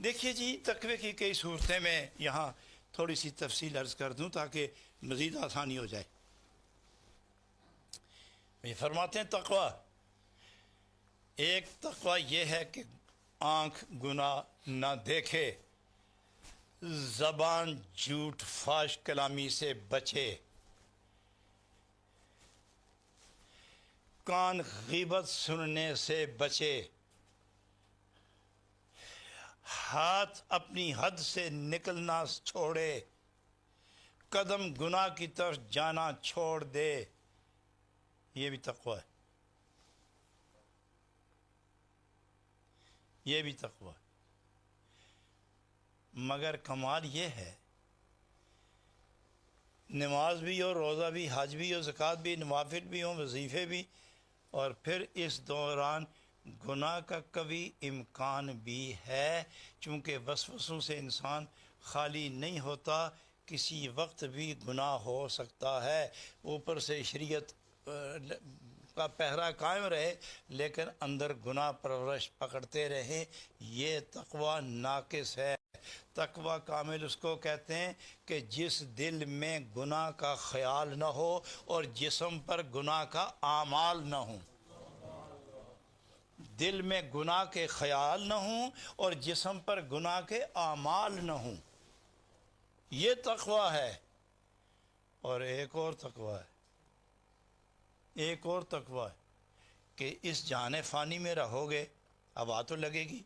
دیکھیے جی، تقوی کی کئی صورتیں میں یہاں تھوڑی سی تفصیل عرض کر دوں تاکہ مزید آسانی ہو جائے۔ یہ فرماتے ہیں تقوی، ایک تقوی یہ ہے کہ آنکھ گناہ نہ دیکھے، زبان جھوٹ فحش کلامی سے بچے، کان غیبت سننے سے بچے، ہاتھ اپنی حد سے نکلنا چھوڑے، قدم گناہ کی طرف جانا چھوڑ دے۔ یہ بھی تقوی ہے، یہ بھی تقوی ہے۔ مگر کمال یہ ہے، نماز بھی ہو، روزہ بھی، حج بھی ہو، زکوٰۃ بھی، نوافل بھی ہوں، وظیفے بھی، اور پھر اس دوران گناہ کا قوی امکان بھی ہے، چونکہ وسوسوں سے انسان خالی نہیں ہوتا، کسی وقت بھی گناہ ہو سکتا ہے۔ اوپر سے شریعت کا پہرا قائم رہے لیکن اندر گناہ پرورش پکڑتے رہیں، یہ تقوی ناقص ہے۔ تقوی کامل اس کو کہتے ہیں کہ جس دل میں گناہ کا خیال نہ ہو اور جسم پر گناہ کا اعمال نہ ہوں، دل میں گناہ کے خیال نہ ہوں اور جسم پر گناہ کے اعمال نہ ہوں، یہ تقوی ہے۔ اور ایک اور تقوی ہے، ایک اور تقوی ہے کہ اس جہان فانی میں رہو گے، ہوا تو لگے گی،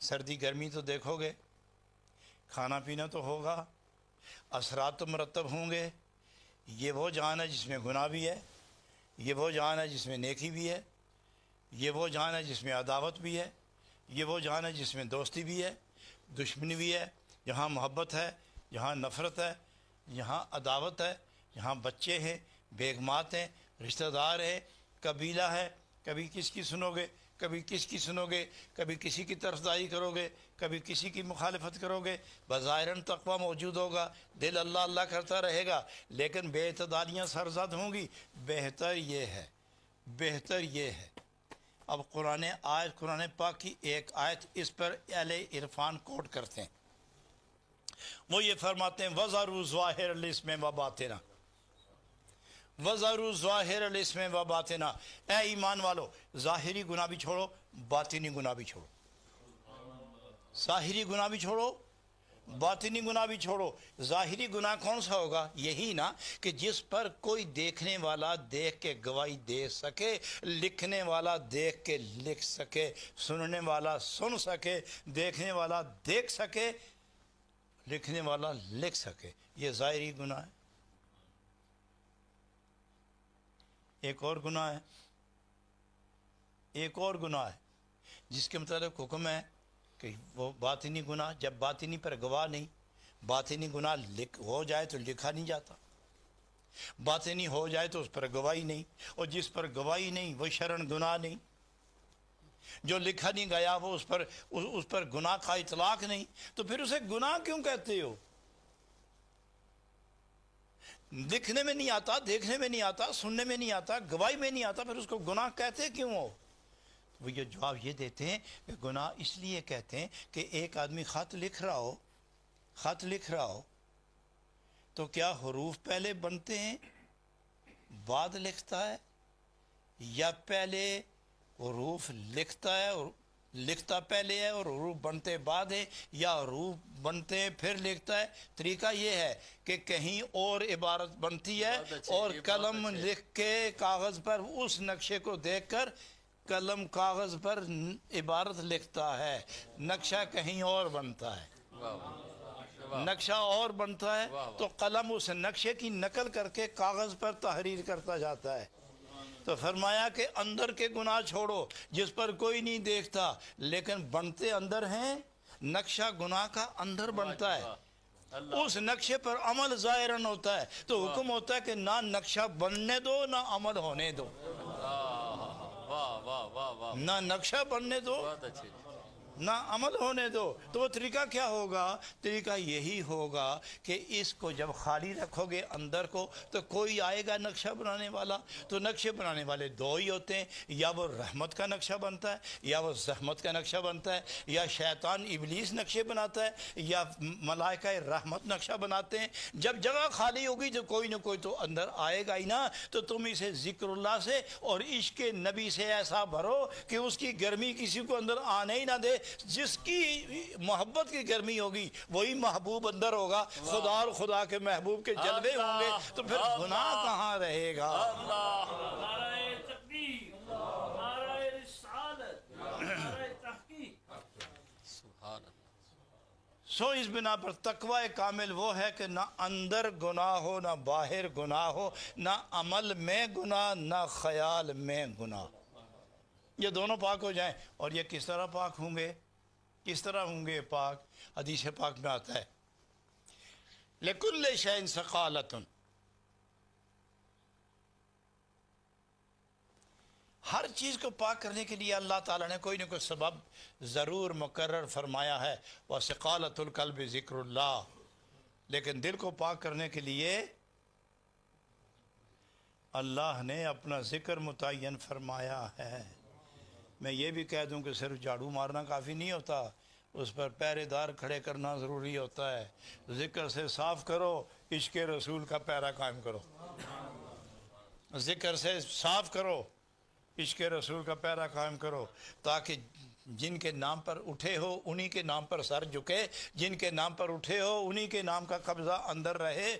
سردی گرمی تو دیکھو گے، کھانا پینا تو ہوگا، اثرات تو مرتب ہوں گے۔ یہ وہ جہان ہے جس میں گناہ بھی ہے، یہ وہ جہان ہے جس میں نیکی بھی ہے، یہ وہ جہان ہے جس میں عداوت بھی ہے، یہ وہ جہان ہے جس میں دوستی بھی ہے، دشمنی بھی ہے، یہاں محبت ہے، یہاں نفرت ہے، یہاں عداوت ہے، یہاں بچے ہیں، بیگمات ہیں، رشتہ دار ہیں، قبیلہ ہے، کبھی کس کی سنو گے، کبھی کس کی سنو گے، کبھی کسی کی طرفداری کرو گے، کبھی کسی کی مخالفت کرو گے۔ بظاہراً تقوی موجود ہوگا، دل اللہ اللہ کرتا رہے گا، لیکن بے اعتدالیاں سرزد ہوں گی۔ بہتر یہ ہے، بہتر یہ ہے۔ اب قرآن پاک کی ایک آیت اس پر اہل عرفان کوٹ کرتے ہیں، وہ یہ فرماتے ہیں وَذَرُوا ظَاهِرَ الْإِثْمِ وَبَاطِنَهُ، وَذَرُوا ظَاهِرَ الْإِثْمِ وَبَاطِنَهُ۔ اے ایمان والو، ظاہری گناہ بھی چھوڑو، باطنی گناہ بھی چھوڑو، ظاہری گناہ بھی چھوڑو، باطنی گناہ بھی چھوڑو۔ ظاہری گناہ کون سا ہوگا؟ یہی نا کہ جس پر کوئی دیکھنے والا دیکھ کے گواہی دے سکے، لکھنے والا دیکھ کے لکھ سکے، سننے والا سن سکے، دیکھنے والا دیکھ سکے، لکھنے والا لکھ سکے، یہ ظاہری گناہ ہے۔ ایک اور گناہ ہے، ایک اور گناہ ہے جس کے متعلق حکم ہے کہ وہ باطنی گناہ، جب باطنی پر گواہ نہیں، باطنی گناہ ہو جائے تو لکھا نہیں جاتا، باطنی ہو جائے تو اس پر گواہی نہیں، اور جس پر گواہی نہیں وہ شرعاً گناہ نہیں، جو لکھا نہیں گیا وہ اس پر گناہ کا اطلاق نہیں، تو پھر اسے گناہ کیوں کہتے ہو؟ لکھنے میں نہیں آتا، دیکھنے میں نہیں آتا، سننے میں نہیں آتا، گواہی میں نہیں آتا، پھر اس کو گناہ کہتے کیوں ہو؟ وہ یہ جواب یہ دیتے ہیں کہ گناہ اس لیے کہتے ہیں کہ ایک آدمی خط لکھ رہا ہو، خط لکھ رہا ہو تو کیا حروف پہلے بنتے ہیں بعد لکھتا ہے، یا پہلے حروف لکھتا ہے اور لکھتا پہلے ہے اور حروف بنتے بعد ہے، یا حروف بنتے ہیں پھر لکھتا ہے؟ طریقہ یہ ہے کہ کہیں اور عبارت بنتی ہے اور قلم لکھ کے کاغذ پر اس نقشے کو دیکھ کر قلم کاغذ پر عبارت لکھتا ہے، نقشہ کہیں اور بنتا ہے، نقشہ اور بنتا ہے، تو قلم اس نقشے کی نقل کر کے کاغذ پر تحریر کرتا جاتا ہے۔ تو فرمایا کہ اندر کے گناہ چھوڑو جس پر کوئی نہیں دیکھتا لیکن بنتے اندر ہیں، نقشہ گناہ کا اندر بنتا ہے، اس نقشے پر عمل ظاہراً ہوتا ہے، تو حکم ہوتا ہے کہ نہ نقشہ بننے دو نہ عمل ہونے دو، نہ نقشہ بننے دو نہ عمل ہونے دو، تو وہ طریقہ کیا ہوگا؟ طریقہ یہی ہوگا کہ اس کو جب خالی رکھو گے اندر کو، تو کوئی آئے گا نقشہ بنانے والا، تو نقشے بنانے والے دو ہی ہوتے ہیں، یا وہ رحمت کا نقشہ بنتا ہے یا وہ زحمت کا نقشہ بنتا ہے، یا شیطان ابلیس نقشے بناتا ہے یا ملائکہ رحمت نقشہ بناتے ہیں۔ جب جگہ خالی ہوگی تو کوئی نہ کوئی تو اندر آئے گا ہی نا، تو تم اسے ذکر اللہ سے اور عشق نبی سے ایسا بھرو کہ اس کی گرمی کسی کو اندر آنے ہی نہ دے۔ جس کی محبت کی گرمی ہوگی وہی محبوب اندر ہوگا، خدا اور خدا کے محبوب کے جلوے ہوں گے، تو پھر گناہ کہاں رہے گا؟ نعرہ تکبیر، نعرہ رسالت، نعرہ تحقیق۔ سو اس بنا پر تقوی کامل وہ ہے کہ نہ اندر گناہ ہو، نہ باہر گناہ ہو، نہ عمل میں گناہ، نہ خیال میں گناہ، یہ دونوں پاک ہو جائیں۔ اور یہ کس طرح پاک ہوں گے؟ کس طرح ہوں گے پاک؟ حدیث پاک میں آتا ہے لِكُلِّ شَيْءٍ ثَقَالَةٌ، ہر چیز کو پاک کرنے کے لیے اللہ تعالیٰ نے کوئی نہ کوئی سبب ضرور مقرر فرمایا ہے، وَثِقَالَةُ الْقَلْبِ ذِكْرُ اللَّهِ، لیکن دل کو پاک کرنے کے لیے اللہ نے اپنا ذکر متعین فرمایا ہے۔ میں یہ بھی کہہ دوں کہ صرف جھاڑو مارنا کافی نہیں ہوتا، اس پر پہرے دار کھڑے کرنا ضروری ہوتا ہے۔ ذکر سے صاف کرو، عشق رسول کا پہرا قائم کرو، ذکر سے صاف کرو، عشق رسول کا پہرا قائم کرو، تاکہ جن کے نام پر اٹھے ہو انہی کے نام پر سر جھکے، جن کے نام پر اٹھے ہو انہی کے نام کا قبضہ اندر رہے۔